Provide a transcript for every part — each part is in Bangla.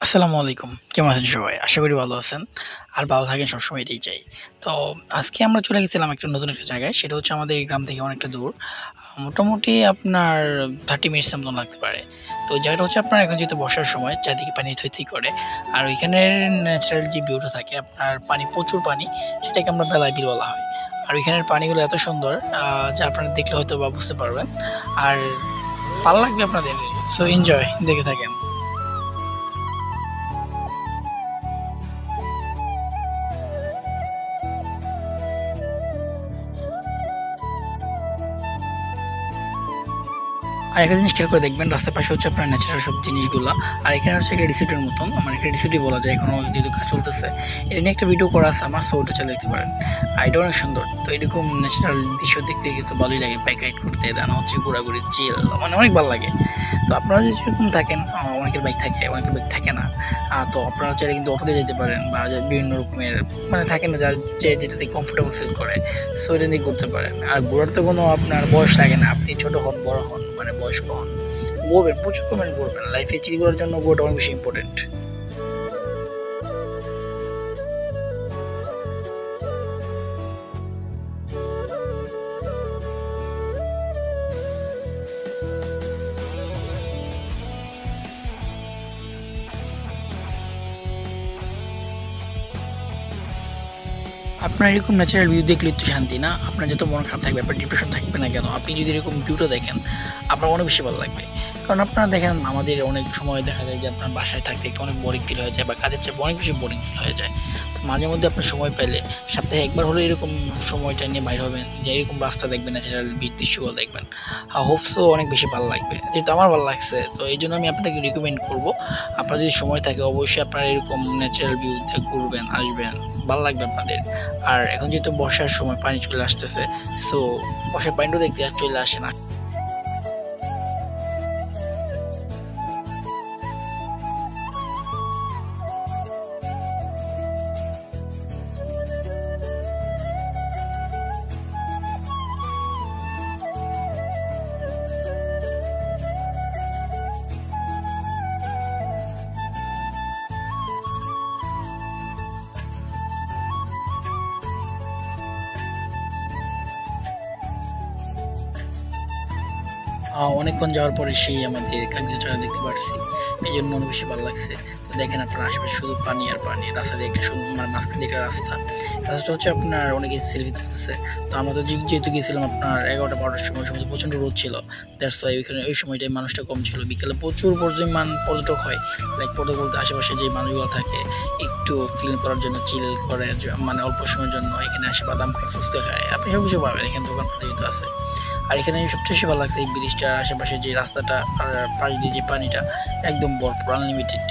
আসসালামু আলাইকুম। কেমন আছেন সবাই? আশা করি ভালো আছেন। আর ভালো থাকেন সবসময় এটাই চাই। তো আজকে আমরা চলে গেছিলাম একটা নতুন একটা জায়গায়। সেটা হচ্ছে আমাদের এই গ্রাম থেকে অনেকটা দূর। মোটামুটি আপনার 30 মিনিটস এর মতন লাগতে পারে। তো ওই জায়গাটা হচ্ছে আপনার এখন যেহেতু বর্ষার সময় চারদিকে পানি থই, থই করে। আর ওইখানের ন্যাচারাল যে ভিউটা থাকে আপনার পানি প্রচুর পানি সেটাকে আমরা বেলায় বিল বলা হয়। আর ওইখানের পানিগুলো এত সুন্দর যা আপনারা দেখলে হয়তোবা বুঝতে পারবেন। আর ভাল লাগবে আপনাদের। সো এনজয় দেখে থাকেন। আর একটা জিনিস খেয়াল করে দেখবেন রাস্তার পাশে হচ্ছে আপনার ন্যাচারাল সব জিনিসগুলা। আর এখানে হচ্ছে একটা রিসোর্টের মতন, আমার একটা রিসোর্টই বলা যায়, এখনো যেহেতু কাজ চলতেছে। এটা নিয়ে একটা ভিডিও করা আছে আমার, সো ওটা চালিয়ে দেখতে পারেন। আর এটা অনেক সুন্দর। তো এরকম ন্যাচারাল দৃশ্য দেখতে কিন্তু ভালোই লাগে, বাইক রাইড করতে, দেন হচ্ছে ঘোরাঘুরি চিল, মানে অনেক ভালো লাগে। তো আপনারা যদি এরকম থাকেন, অনেকের বাইক থাকে অনেকের বাইক থাকে না, তো আপনারা চাইলে কিন্তু অটোতে যেতে পারেন, বা বিভিন্ন রকমের মানে থাকে না যার যে যেটাতে কমফোর্টেবল ফিল করে, সো এটা দিয়ে করতে পারেন। আর ঘোরার তো কোনো আপনার বয়স লাগে না, আপনি ছোট হন বড় হন মানে বয়স্ক হন, ঘুরবেন, প্রচুর পরিমাণে ঘুরবেন। লাইফে চিল করার জন্য ঘোরাটা অনেক বেশি ইম্পর্টেন্ট। আপনার এরকম ন্যাচারাল ভিউ দেখলে একটু শান্তি না? আপনার যত মন খারাপ থাকবে, আপনার ডিপ্রেশন থাকবে না কেন, আপনি যদি এরকম ভিউটা দেখেন, আপনার অনেক বেশি ভালো লাগবে। কারণ আপনারা দেখেন আমাদের অনেক সময় দেখা যায় যে আপনার বাসায় থাকতে একটু অনেক বোরিং ফিল হয়ে যায়, বা কাজের চেয়ে অনেক বেশি বোরিং ফিল হয়ে যায়। তো মাঝে মধ্যে আপনার সময় পেলে সপ্তাহে একবার হলেও এরকম সময়টা নিয়ে বাইর হবেন, যে এরকম রাস্তা দেখবেন, ন্যাচারাল দৃশ্যগুলো দেখবেন। হোপসো অনেক বেশি ভালো লাগবে, যেহেতু আমার ভালো লাগছে। তো এই জন্য আমি আপনাদেরকে রিকমেন্ড করবো, আপনার যদি সময় থাকে অবশ্যই আপনারা এরকম ন্যাচারাল ভিউ ঘুরবেন, আসবেন, ভালো লাগবে আপনাদের। আর এখন যেহেতু বর্ষার সময় পানি চলে আসতেছে, সো বর্ষার পানিটাও দেখতে আর চলে আসে না। অনেকক্ষণ যাওয়ার পরে সেই আমাদের কাঙ্ক্ষিত দেখতে পারছি, এই জন্য অনেক বেশি ভালো লাগছে। তো দেখেন আপনার আশেপাশে শুধু পানি আর পানি, রাস্তা দিয়ে একটা মানে মাঝখান দিয়ে একটা রাস্তাটা হচ্ছে আপনার অনেকে সেলফি তুলতেছে। তো আমরা তো যেহেতু গিয়েছিলাম আপনার 11টা 12টার সময়, ওই সময় তো প্রচণ্ড রোদ ছিল, দ্যাটস ওয়াই ওইখানে ওই সময়টাই মানুষটা কম ছিল। বিকেলে প্রচুর পরিমাণ পর্যটক হয়, লাইক পর্যটক বলতে আশেপাশে যে মানুষগুলো থাকে একটু ফিল করার জন্য, চিল করে, মানে অল্প সময়ের জন্য এখানে আসে বাদাম খায়, ফুচকা খায়, আপনি সব কিছু পাবেন এখানে, দোকান যেহেতু আছে। আর এখানে সবচেয়ে বেশি ভালো লাগছে এই ব্রিজটার আশেপাশে যে রাস্তাটা, আর পাশ দিয়ে যে পানিটা একদম ভরপুর আনলিমিটেড,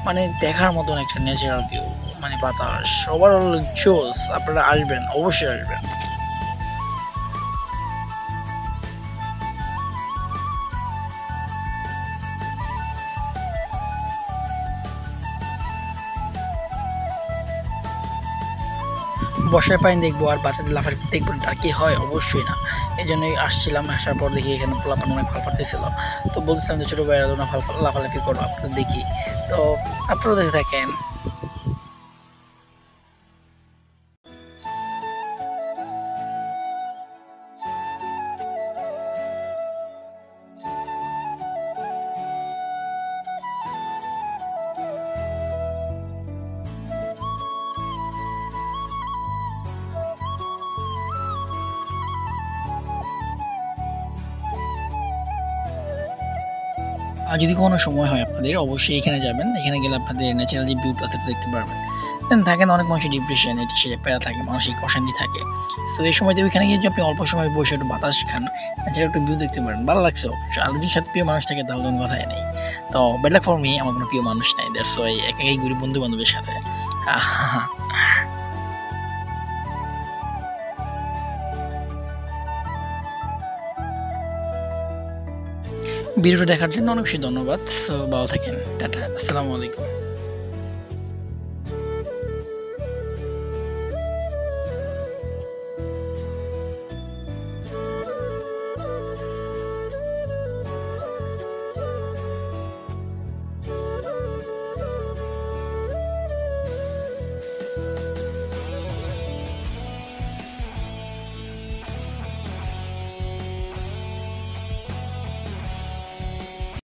মানে দেখার মতন একটা ন্যাচারাল ভিউ, মানে বাতাস, ওভারঅল জোস। আপনারা আসবেন, অবশ্যই আসবেন। বর্ষার পানি দেখবো আর বাচ্চাদের লাফালাফি দেখবো না, তা কি হয়? অবশ্যই না। এই জন্যই আসছিলাম, আসার পর দেখি এখানে পোলাপান অনেক ফাল ফালতেছিল। তো বলছিলাম যে ছোটো ভাইয়েরা তোমরা লাফালাফি করো, আপনারা দেখি। তো আপনারাও দেখে থাকেন। আর যদি কোনো সময় হয় আপনাদের, অবশ্যই এখানে যাবেন। এখানে গেলে আপনাদের ন্যাচারাল যে ভিউটা আছে সেটা দেখতে পারবেন। দেন থাকেন অনেক মানুষের ডিপ্রেশন, এটা সেটা প্যারা থাকে, মানসিক অশান্তি থাকে। সো এই সময়তে ওইখানে গিয়ে যদি আপনি অল্প সময় বসে একটু বাতাস খান, ন্যাচারাল একটু ভিউ দেখতে পারেন, ভালো লাগছে অবশ্যই। আর যদি সাথে প্রিয় মানুষ থাকে তাহলে কোনো কথাই নেই। তো ব্যাড লাক ফর মি, আমার কোনো প্রিয় মানুষ নাই, দ্যাটস ওয়াই একাই ঘুরি বন্ধু বান্ধবের সাথে। ভিডিওটা দেখার জন্য অনেক বেশি ধন্যবাদ। সো ভালো থাকেন, টাটা, আসসালামু আলাইকুম।